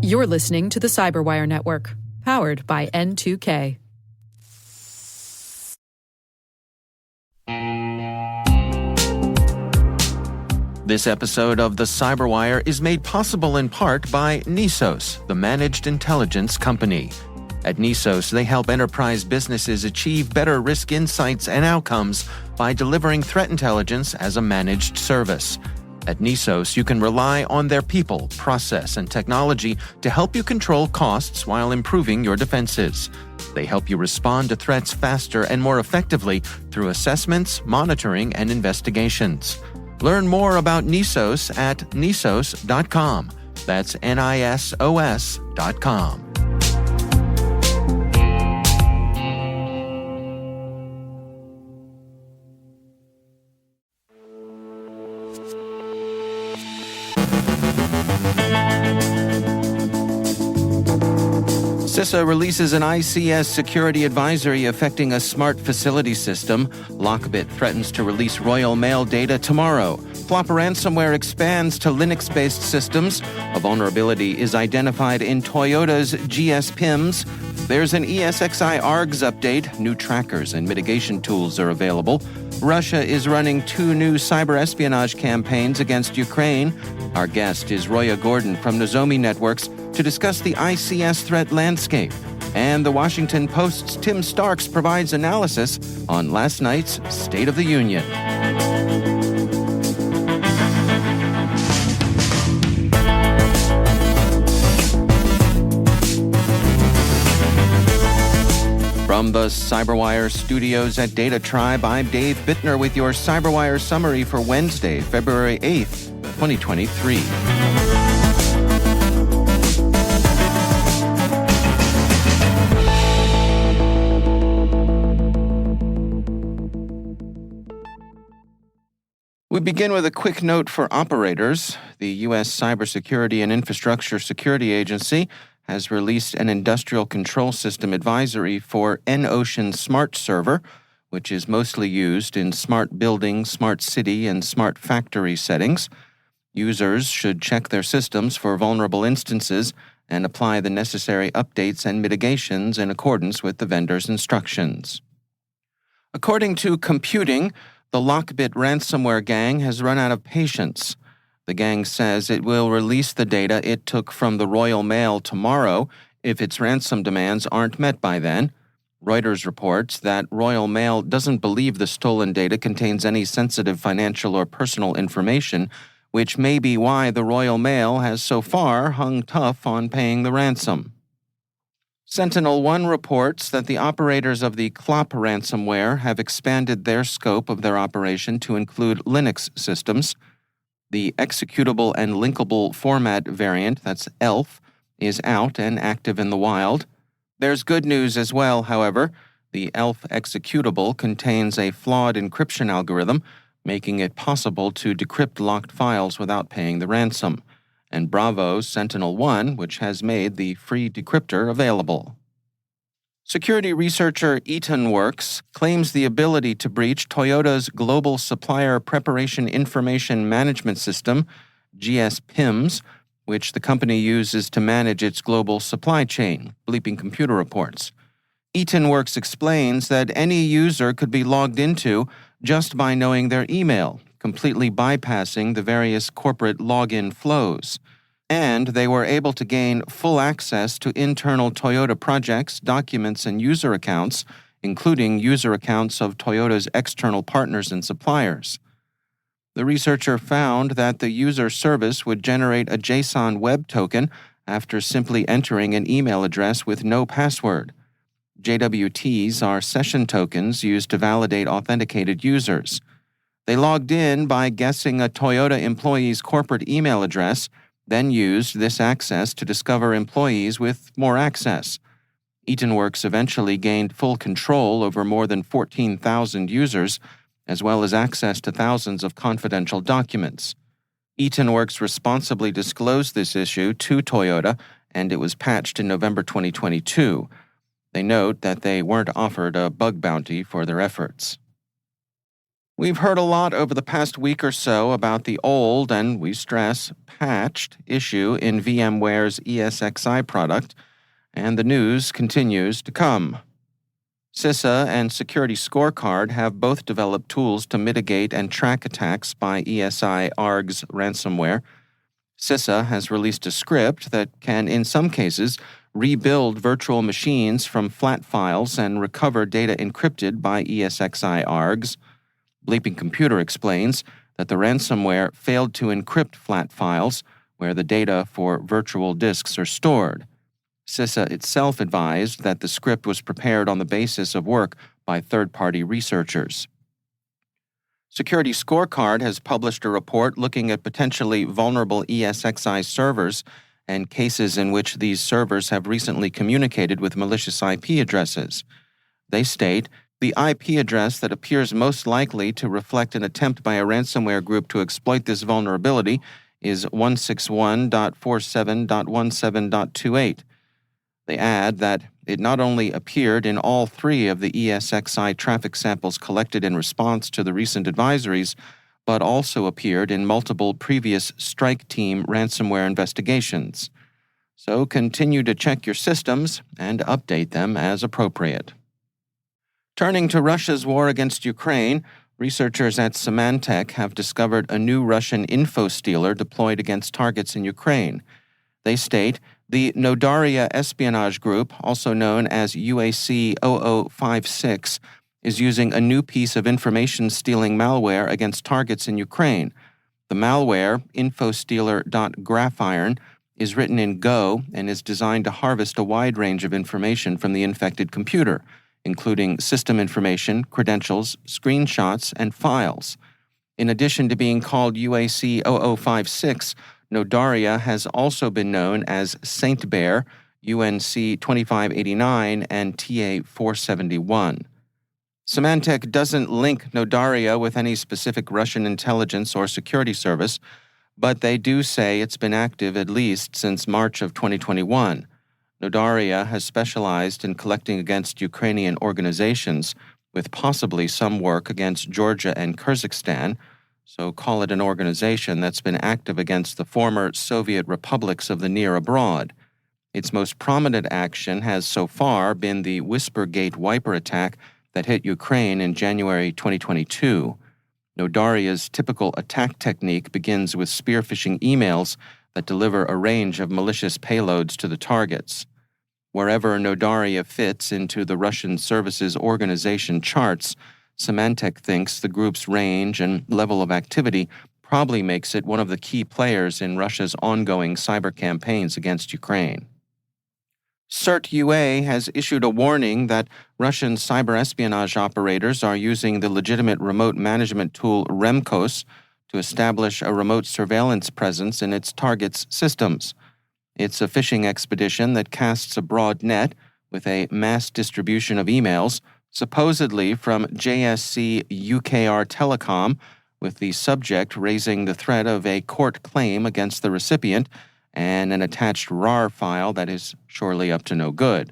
You're listening to the CyberWire Network, powered by N2K. This episode of the CyberWire is made possible in part by Nisos, the managed intelligence company. At Nisos, they help enterprise businesses achieve better risk insights and outcomes by delivering threat intelligence as a managed service. At Nisos, you can rely on their people, process, and technology to help you control costs while improving your defenses. They help you respond to threats faster and more effectively through assessments, monitoring, and investigations. Learn more about Nisos at nisos.com. That's NISOS.com. CISA releases an ICS security advisory affecting a smart facility system. LockBit threatens to release Royal Mail data tomorrow. Flopper ransomware expands to Linux-based systems. A vulnerability is identified in Toyota's GSPIMS. There's an ESXiArgs update. New trackers and mitigation tools are available. Russia is running 2 new cyberespionage campaigns against Ukraine. Our guest is Roya Gordon from Nozomi Networks to discuss the ICS Threat Landscape. And the Washington Post's Tim Starks provides analysis on last night's State of the Union. From the CyberWire studios at Data Tribe, I'm Dave Bittner with your CyberWire summary for Wednesday, February 8th, 2023. We begin with a quick note for operators. The U.S. Cybersecurity and Infrastructure Security Agency has released an industrial control system advisory for N-Ocean Smart Server, which is mostly used in smart building, smart city, and smart factory settings. Users should check their systems for vulnerable instances and apply the necessary updates and mitigations in accordance with the vendor's instructions. According to Computing, the LockBit ransomware gang has run out of patience. The gang says it will release the data it took from the Royal Mail tomorrow if its ransom demands aren't met by then. Reuters reports that Royal Mail doesn't believe the stolen data contains any sensitive financial or personal information, which may be why the Royal Mail has so far hung tough on paying the ransom. SentinelOne reports that the operators of the Clop ransomware have expanded their scope of their operation to include Linux systems. The executable and linkable format variant, that's ELF, is out and active in the wild. There's good news as well, however. The ELF executable contains a flawed encryption algorithm, making it possible to decrypt locked files without paying the ransom. And Bravo's SentinelOne, which has made the free Decryptor available. Security researcher EtonWorks claims the ability to breach Toyota's Global Supplier Preparation Information Management System, GSPIMS, which the company uses to manage its global supply chain, Bleeping Computer reports. EtonWorks explains that any user could be logged into just by knowing their email, completely bypassing the various corporate login flows. And they were able to gain full access to internal Toyota projects, documents, and user accounts, including user accounts of Toyota's external partners and suppliers. The researcher found that the user service would generate a JSON web token after simply entering an email address with no password. JWTs are session tokens used to validate authenticated users. They logged in by guessing a Toyota employee's corporate email address, then used this access to discover employees with more access. EtonWorks eventually gained full control over more than 14,000 users, as well as access to thousands of confidential documents. EtonWorks responsibly disclosed this issue to Toyota, and it was patched in November 2022. They note that they weren't offered a bug bounty for their efforts. We've heard a lot over the past week or so about the old, and we stress, patched issue in VMware's ESXi product, and the news continues to come. CISA and Security Scorecard have both developed tools to mitigate and track attacks by ESXiArgs ransomware. CISA has released a script that can, in some cases, rebuild virtual machines from flat files and recover data encrypted by ESXiArgs. Bleeping Computer explains that the ransomware failed to encrypt flat files where the data for virtual disks are stored. CISA itself advised that the script was prepared on the basis of work by third-party researchers. Security Scorecard has published a report looking at potentially vulnerable ESXi servers and cases in which these servers have recently communicated with malicious IP addresses. They state, the IP address that appears most likely to reflect an attempt by a ransomware group to exploit this vulnerability is 161.47.17.28. They add that it not only appeared in all three of the ESXi traffic samples collected in response to the recent advisories, but also appeared in multiple previous strike team ransomware investigations. So continue to check your systems and update them as appropriate. Turning to Russia's war against Ukraine, researchers at Symantec have discovered a new Russian info stealer deployed against targets in Ukraine. They state, the Nozomi espionage group, also known as UAC0056, is using a new piece of information-stealing malware against targets in Ukraine. The malware, infostealer.graphiron, is written in Go and is designed to harvest a wide range of information from the infected computer, including system information, credentials, screenshots, and files. In addition to being called UAC0056, Nozomi has also been known as Saint Bear, UNC 2589, and TA 471. Symantec doesn't link Nozomi with any specific Russian intelligence or security service, but they do say it's been active at least since March of 2021. Nozomi has specialized in collecting against Ukrainian organizations, with possibly some work against Georgia and Kyrgyzstan, so call it an organization that's been active against the former Soviet republics of the Near Abroad. Its most prominent action has so far been the Whispergate wiper attack that hit Ukraine in January 2022. Nozomi's typical attack technique begins with spear-phishing emails that deliver a range of malicious payloads to the targets. Wherever Nozomi fits into the Russian Services Organization charts, Symantec thinks the group's range and level of activity probably makes it one of the key players in Russia's ongoing cyber campaigns against Ukraine. CERT-UA has issued a warning that Russian cyberespionage operators are using the legitimate remote management tool Remkos to establish a remote surveillance presence in its targets' systems. It's a phishing expedition that casts a broad net with a mass distribution of emails, supposedly from JSC UKR Telecom, with the subject raising the threat of a court claim against the recipient and an attached RAR file that is surely up to no good.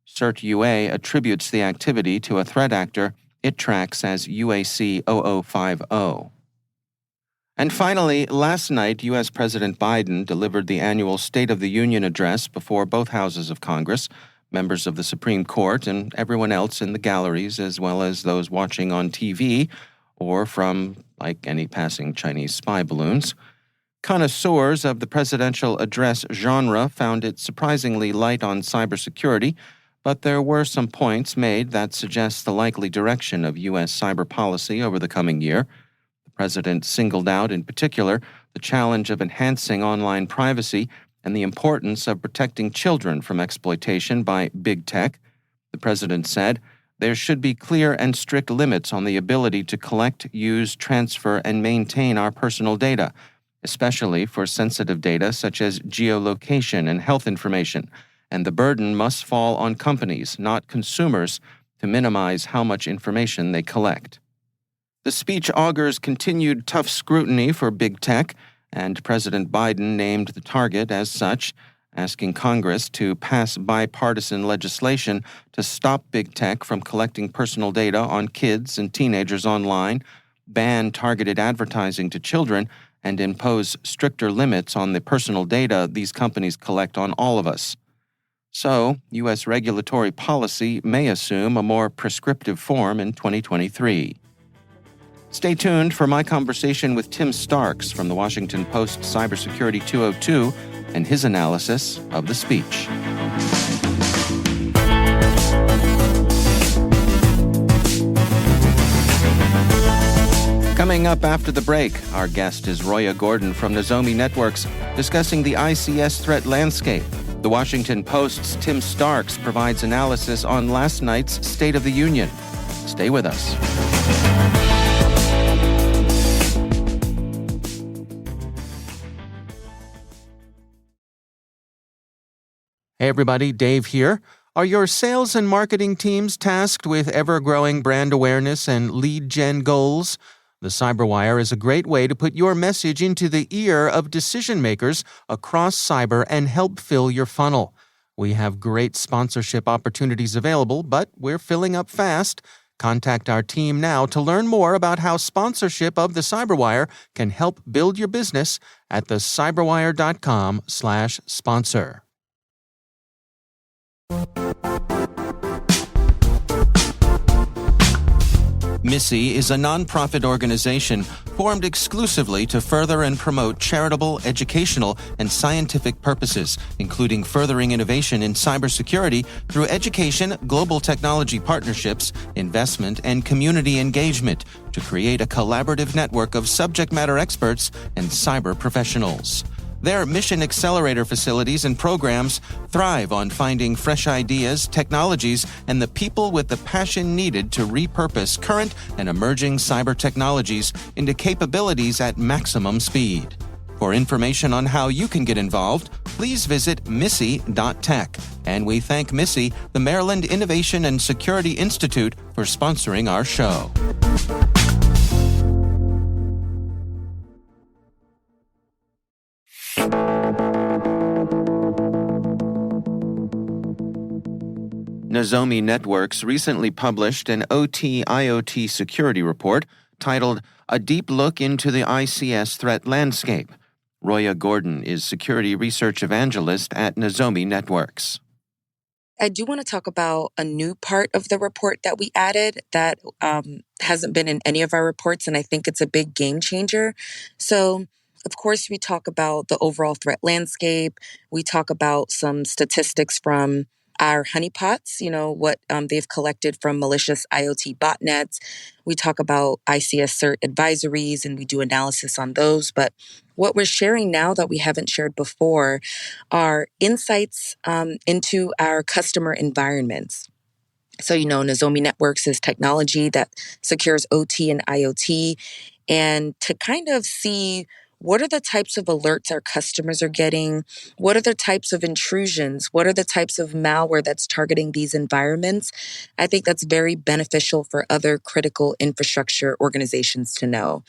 CERT-UA attributes the activity to a threat actor it tracks as UAC0050. And finally, last night, U.S. President Biden delivered the annual State of the Union address before both houses of Congress, members of the Supreme Court, and everyone else in the galleries, as well as those watching on TV or from, like any passing Chinese spy balloons. Connoisseurs of the presidential address genre found it surprisingly light on cybersecurity, but there were some points made that suggest the likely direction of U.S. cyber policy over the coming year. The president singled out, in particular, the challenge of enhancing online privacy and the importance of protecting children from exploitation by big tech. The president said, there should be clear and strict limits on the ability to collect, use, transfer, and maintain our personal data, especially for sensitive data such as geolocation and health information, and the burden must fall on companies, not consumers, to minimize how much information they collect. The speech augurs continued tough scrutiny for big tech, and President Biden named the target as such, asking Congress to pass bipartisan legislation to stop big tech from collecting personal data on kids and teenagers online, ban targeted advertising to children, and impose stricter limits on the personal data these companies collect on all of us. So, U.S. regulatory policy may assume a more prescriptive form in 2023. Stay tuned for my conversation with Tim Starks from the Washington Post Cybersecurity 202 and his analysis of the speech. Coming up after the break, our guest is Roya Gordon from Nozomi Networks discussing the ICS Threat Landscape. The Washington Post's Tim Starks provides analysis on last night's State of the Union. Stay with us. Hey everybody, Dave here. Are your sales and marketing teams tasked with ever-growing brand awareness and lead gen goals? The CyberWire is a great way to put your message into the ear of decision-makers across cyber and help fill your funnel. We have great sponsorship opportunities available, but we're filling up fast. Contact our team now to learn more about how sponsorship of the CyberWire can help build your business at thecyberwire.com/sponsor. MISI is a nonprofit organization formed exclusively to further and promote charitable, educational, and scientific purposes, including furthering innovation in cybersecurity through education, global technology partnerships, investment, and community engagement to create a collaborative network of subject matter experts and cyber professionals. Their mission accelerator facilities and programs thrive on finding fresh ideas, technologies, and the people with the passion needed to repurpose current and emerging cyber technologies into capabilities at maximum speed. For information on how you can get involved, please visit MISI.tech. And we thank MISI, the Maryland Innovation and Security Institute, for sponsoring our show. Nozomi Networks recently published an OT-IoT security report titled A Deep Look into the ICS Threat Landscape. Roya Gordon is Security Research Evangelist at Nozomi Networks. I do want to talk about a new part of the report that we added that hasn't been in any of our reports, and I think it's a big game changer. So, of course, we talk about the overall threat landscape. We talk about some statistics from our honeypots, what they've collected from malicious IoT botnets. We talk about ICS CERT advisories, and we do analysis on those. But what we're sharing now that we haven't shared before are insights into our customer environments. So, Nozomi Networks is technology that secures OT and IoT. And to kind of see what are the types of alerts our customers are getting? What are the types of intrusions? What are the types of malware that's targeting these environments? I think that's very beneficial for other critical infrastructure organizations to know.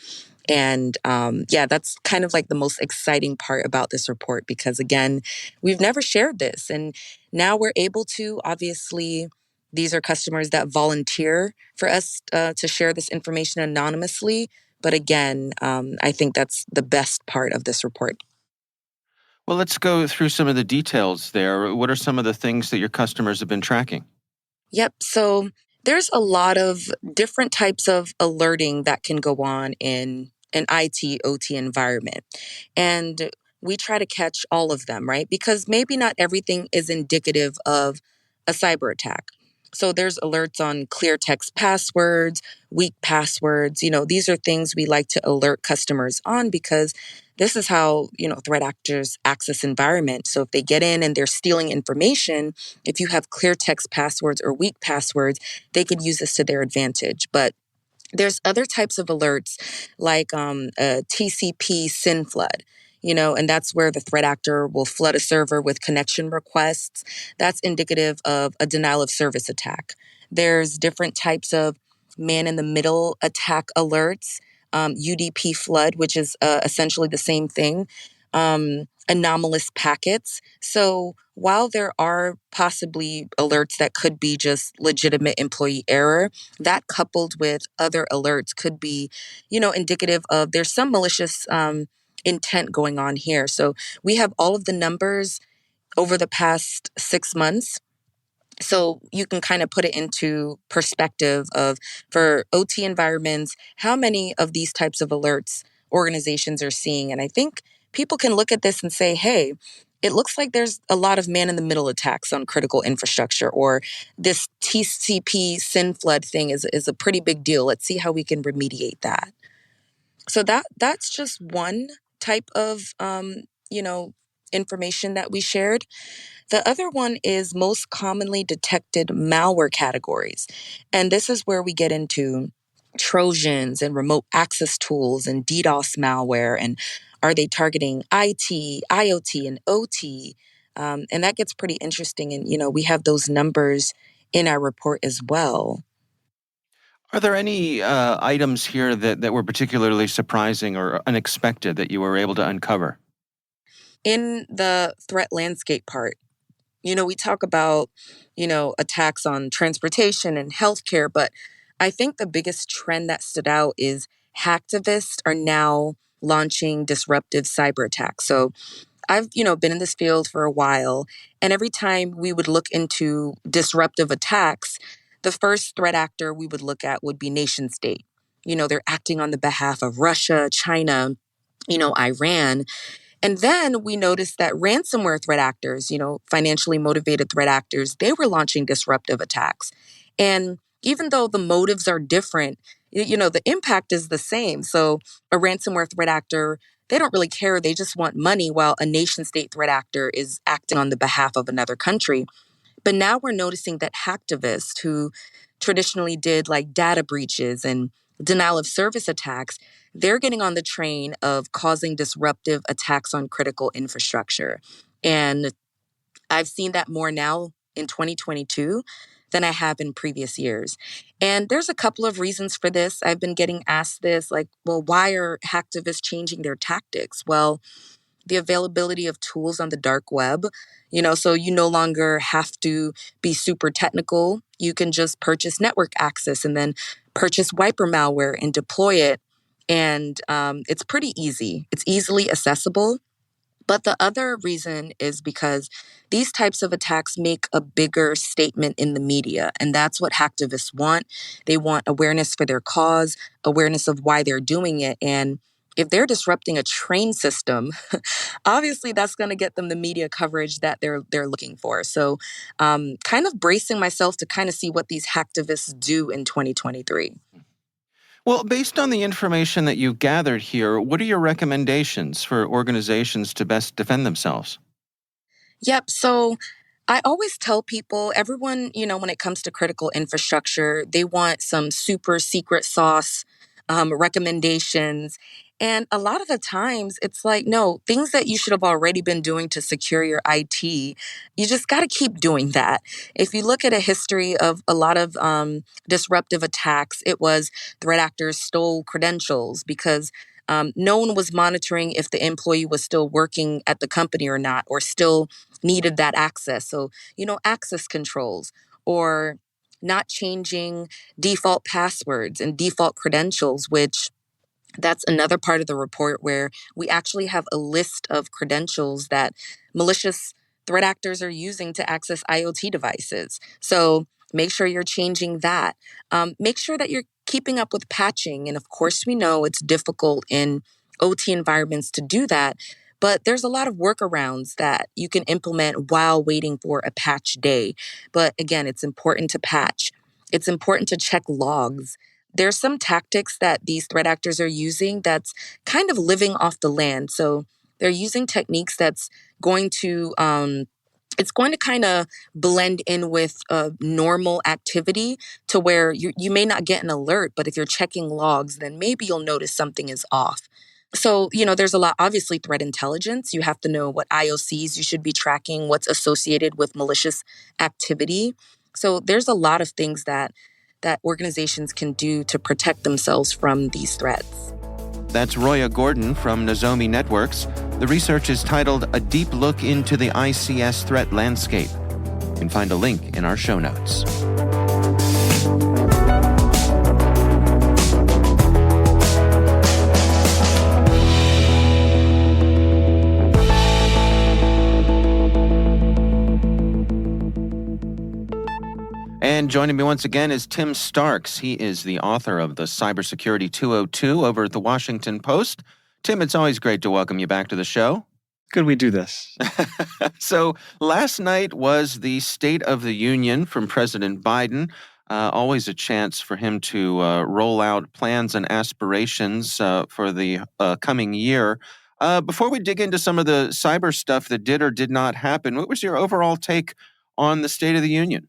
And that's kind of like the most exciting part about this report because, again, we've never shared this. And now we're able to. Obviously, these are customers that volunteer for us to share this information anonymously. But again, I think that's the best part of this report. Well, let's go through some of the details there. What are some of the things that your customers have been tracking? Yep. So there's a lot of different types of alerting that can go on in an IT, OT environment. And we try to catch all of them, right? Because maybe not everything is indicative of a cyber attack. So there's alerts on clear text passwords, weak passwords. These are things we like to alert customers on because this is how, threat actors access environment. So if they get in and they're stealing information, if you have clear text passwords or weak passwords, they can use this to their advantage. But there's other types of alerts like a TCP SYN flood. And that's where the threat actor will flood a server with connection requests. That's indicative of a denial of service attack. There's different types of man-in-the-middle attack alerts, UDP flood, which is essentially the same thing. anomalous packets. So while there are possibly alerts that could be just legitimate employee error, that coupled with other alerts could be, indicative of there's some malicious intent going on here. So we have all of the numbers over the past 6 months. So you can kind of put it into perspective of, for OT environments, how many of these types of alerts organizations are seeing. And I think people can look at this and say, hey, it looks like there's a lot of man-in-the-middle attacks on critical infrastructure, or this TCP SYN flood thing is a pretty big deal. Let's see how we can remediate that. So that's just one type of, information that we shared. The other one is most commonly detected malware categories. And this is where we get into Trojans and remote access tools and DDoS malware. And are they targeting IT, IoT, and OT? And that gets pretty interesting. And, we have those numbers in our report as well. Are there any items here that were particularly surprising or unexpected that you were able to uncover? In the threat landscape part, we talk about, attacks on transportation and healthcare, but I think the biggest trend that stood out is hacktivists are now launching disruptive cyber attacks. So I've, been in this field for a while, and every time we would look into disruptive attacks, the first threat actor we would look at would be nation state. They're acting on the behalf of Russia, China, Iran. And then we noticed that ransomware threat actors, financially motivated threat actors, they were launching disruptive attacks. And even though the motives are different, the impact is the same. So a ransomware threat actor, they don't really care. They just want money, while a nation state threat actor is acting on the behalf of another country. But now we're noticing that hacktivists who traditionally did like data breaches and denial of service attacks, they're getting on the train of causing disruptive attacks on critical infrastructure. And I've seen that more now in 2022 than I have in previous years. And there's a couple of reasons for this. I've been getting asked this, like, well, why are hacktivists changing their tactics? Well, the availability of tools on the dark web, so you no longer have to be super technical. You can just purchase network access and then purchase wiper malware and deploy it. And it's pretty easy. It's easily accessible. But the other reason is because these types of attacks make a bigger statement in the media. And that's what hacktivists want. They want awareness for their cause, awareness of why they're doing it. And if they're disrupting a train system, obviously that's going to get them the media coverage that they're looking for. So kind of bracing myself to kind of see what these hacktivists do in 2023. Well, based on the information that you've gathered here, what are your recommendations for organizations to best defend themselves? Yep. So I always tell people, everyone, when it comes to critical infrastructure, they want some super secret sauce recommendations. And a lot of the times it's like, no, things that you should have already been doing to secure your IT, you just got to keep doing that. If you look at a history of a lot of disruptive attacks, it was threat actors stole credentials because no one was monitoring if the employee was still working at the company or not, or still needed that access. So, access controls, or not changing default passwords and default credentials, which that's another part of the report where we actually have a list of credentials that malicious threat actors are using to access IoT devices. So make sure you're changing that. Make sure that you're keeping up with patching. And of course, we know it's difficult in OT environments to do that, but there's a lot of workarounds that you can implement while waiting for a patch day. But again, it's important to patch. It's important to check logs. There's some tactics that these threat actors are using that's kind of living off the land. So they're using techniques that's going to it's going to kind of blend in with normal activity, to where you may not get an alert, but if you're checking logs, then maybe you'll notice something is off. So, there's a lot, obviously, threat intelligence. You have to know what IOCs you should be tracking, what's associated with malicious activity. So there's a lot of things that organizations can do to protect themselves from these threats. That's Roya Gordon from Nozomi Networks. The research is titled A Deep Look into the ICS Threat Landscape. You can find a link in our show notes. And joining me once again is Tim Starks. He is the author of the Cybersecurity 202 over at the Washington Post. Tim, it's always great to welcome you back to the show. Could we do this? So last night was the State of the Union from President Biden. Always a chance for him to roll out plans and aspirations for the coming year. Before we dig into some of the cyber stuff that did or did not happen, what was your overall take on the State of the Union?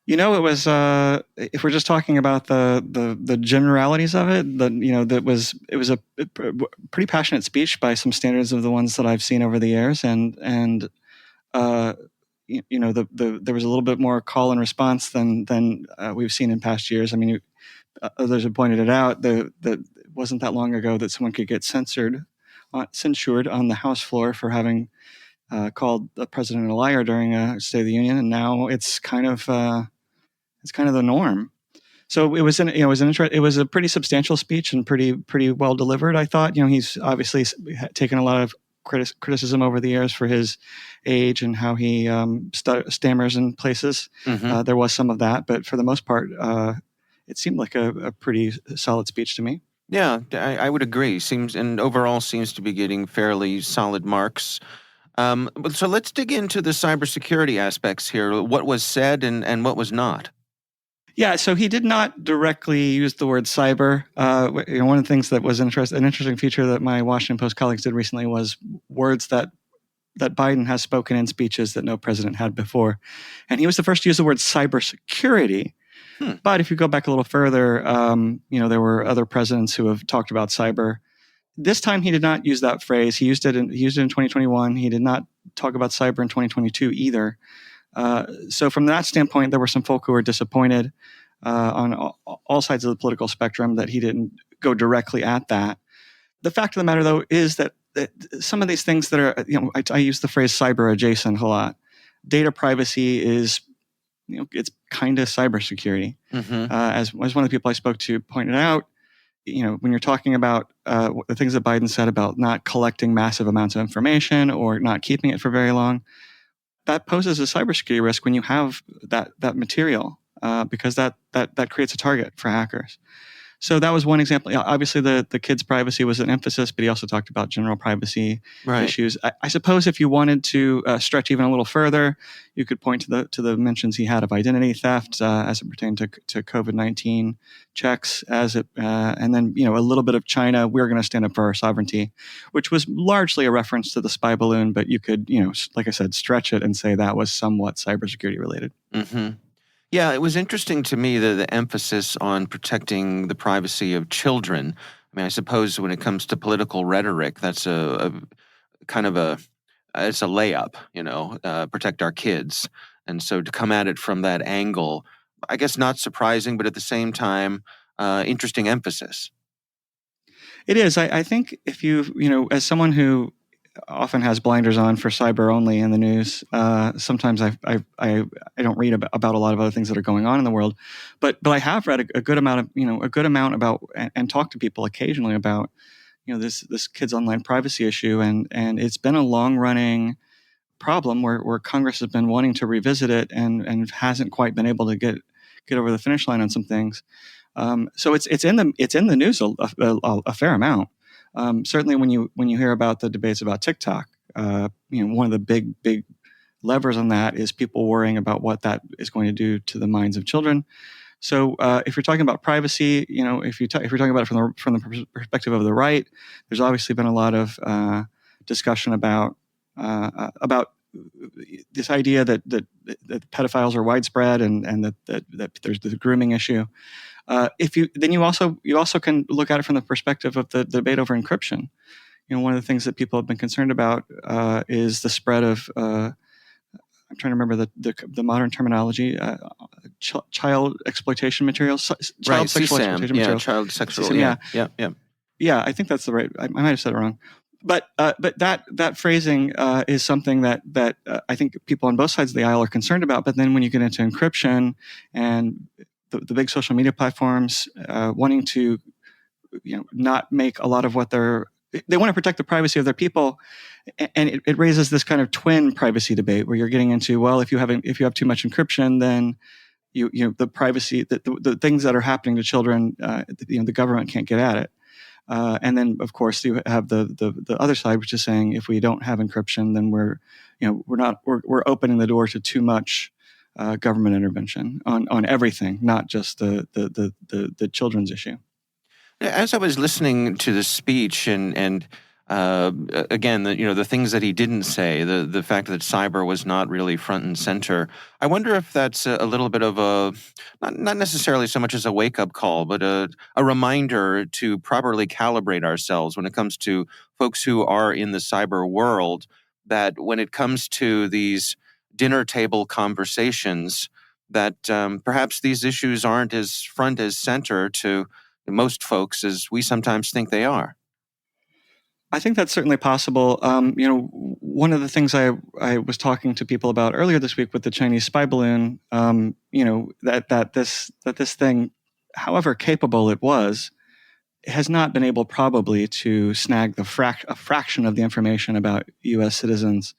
You know, it was if we're just talking about the generalities of it, it was a pretty passionate speech by some standards of the ones that I've seen over the years, and there was a little bit more call and response than we've seen in past years. I mean, others have pointed it out that it wasn't that long ago that someone could get censured on the House floor for having called the president a liar during a State of the Union, and now it's kind of the norm. So it was a pretty substantial speech and pretty well delivered. I thought, he's obviously taken a lot of criticism over the years for his age and how he stammers in places. Mm-hmm. There was some of that, but for the most part, it seemed like a pretty solid speech to me. Yeah, I would agree. Overall seems to be getting fairly solid marks. So let's dig into the cybersecurity aspects here. What was said and what was not? Yeah, so he did not directly use the word cyber. One of the things that was an interesting feature that my Washington Post colleagues did recently was words that Biden has spoken in speeches that no president had before. And he was the first to use the word cybersecurity. But if you go back a little further, there were other presidents who have talked about cyber. This time he did not use that phrase. He used it in 2021. He did not talk about cyber in 2022 either. So from that standpoint, there were some folk who were disappointed on all sides of the political spectrum that he didn't go directly at that. The fact of the matter, though, is that some of these things that are, I use the phrase cyber adjacent a lot. Data privacy is, it's kind of cybersecurity. Mm-hmm. As one of the people I spoke to pointed out, when you're talking about the things that Biden said about not collecting massive amounts of information or not keeping it for very long, that poses a cybersecurity risk when you have that material, because that creates a target for hackers. So that was one example. Obviously, the kids' privacy was an emphasis, but he also talked about general privacy issues. I suppose if you wanted to stretch even a little further, you could point to the mentions he had of identity theft as it pertained to COVID-19 checks, and then a little bit of China. We're going to stand up for our sovereignty, which was largely a reference to the spy balloon, but you could, like I said, stretch it and say that was somewhat cybersecurity related. Mm-hmm. Yeah, it was interesting to me the emphasis on protecting the privacy of children. I mean, I suppose when it comes to political rhetoric, that's a kind of it's a layup, protect our kids. And so to come at it from that angle, I guess not surprising, but at the same time, interesting emphasis. It is. I think if as someone who often has blinders on for cyber only in the news, sometimes I don't read about a lot of other things that are going on in the world, but I have read a good amount about and talked to people occasionally about this kids online privacy issue, and it's been a long running problem where Congress has been wanting to revisit it and hasn't quite been able to get over the finish line on some things. So it's in the news a fair amount. Certainly, when you hear about the debates about TikTok, one of the big levers on that is people worrying about what that is going to do to the minds of children. So, if you're talking about privacy, if you're talking about it from the perspective of the right, there's obviously been a lot of discussion about this idea that pedophiles are widespread and that there's the grooming issue. You also can look at it from the perspective of the debate over encryption. One of the things that people have been concerned about is the spread of I'm trying to remember the modern terminology, child exploitation materials, Sexual exploitation materials. Child sexual, yeah. I think that's the right. I might have said it wrong. But that phrasing is something that I think people on both sides of the aisle are concerned about. But then when you get into encryption and the big social media platforms wanting to not make a lot of what they want to protect the privacy of their people, and it raises this kind of twin privacy debate where you're getting into, well, if you have too much encryption, then the privacy, the things that are happening to children, the government can't get at it. And then, of course, you have the other side, which is saying if we don't have encryption, then we're opening the door to too much government intervention on everything, not just the children's issue. As I was listening to the speech and again, the things that he didn't say, the fact that cyber was not really front and center, I wonder if that's a little bit of a, not necessarily so much as a wake-up call, but a reminder to properly calibrate ourselves when it comes to folks who are in the cyber world, that when it comes to these dinner table conversations, that perhaps these issues aren't as front as center to most folks as we sometimes think they are. I think that's certainly possible. One of the things I was talking to people about earlier this week with the Chinese spy balloon, that this thing, however capable it was, has not been able probably to snag a fraction of the information about U.S. citizens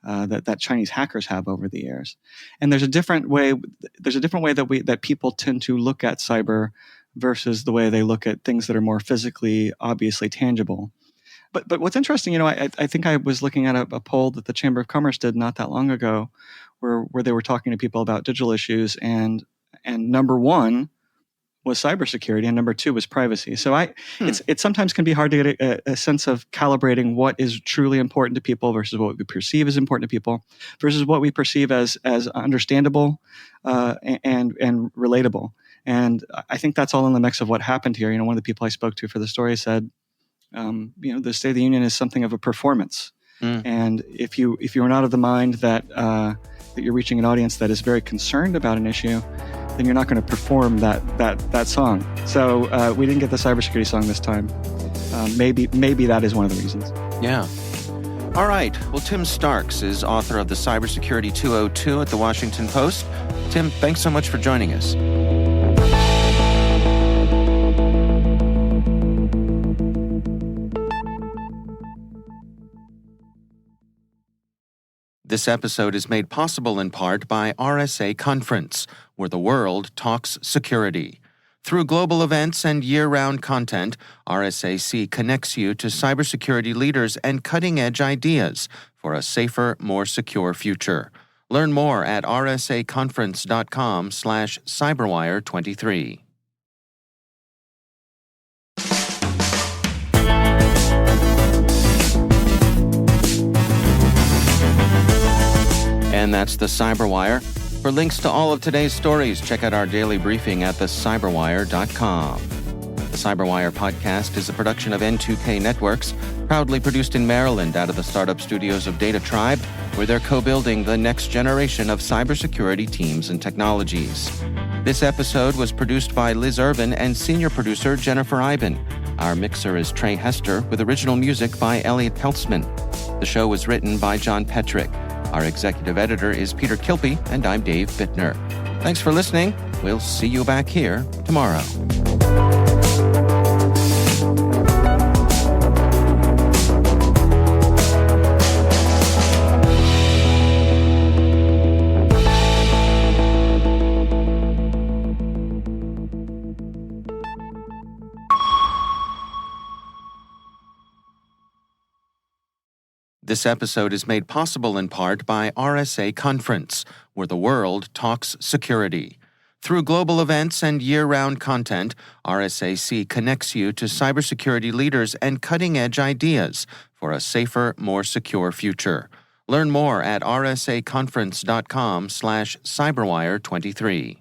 that Chinese hackers have over the years. And there's a different way that people tend to look at cyber versus the way they look at things that are more physically, obviously tangible. But what's interesting, I think I was looking at a poll that the Chamber of Commerce did not that long ago, where they were talking to people about digital issues, and number one was cybersecurity, and number two was privacy. So it sometimes can be hard to get a sense of calibrating what is truly important to people versus what we perceive as important to people versus what we perceive as understandable and relatable. And I think that's all in the mix of what happened here. One of the people I spoke to for the story said, the State of the Union is something of a performance. And if you are not of the mind that you're reaching an audience that is very concerned about an issue, then you're not going to perform that song. So we didn't get the cybersecurity song this time. Maybe that is one of the reasons. Yeah. All right. Well, Tim Starks is author of the Cybersecurity 202 at the Washington Post. Tim, thanks so much for joining us. This episode is made possible in part by RSA Conference, where the world talks security. Through global events and year-round content, RSAC connects you to cybersecurity leaders and cutting-edge ideas for a safer, more secure future. Learn more at rsaconference.com/cyberwire23. And that's the CyberWire. For links to all of today's stories, check out our daily briefing at thecyberwire.com. The CyberWire podcast is a production of N2K Networks, proudly produced in Maryland out of the startup studios of Data Tribe, where they're co-building the next generation of cybersecurity teams and technologies. This episode was produced by Liz Irvin and senior producer Jennifer Iben. Our mixer is Trey Hester, with original music by Elliot Peltzman. The show was written by John Petrick. Our executive editor is Peter Kilpie, and I'm Dave Bittner. Thanks for listening. We'll see you back here tomorrow. This episode is made possible in part by RSA Conference, where the world talks security. Through global events and year-round content, RSAC connects you to cybersecurity leaders and cutting-edge ideas for a safer, more secure future. Learn more at rsaconference.com/cyberwire23.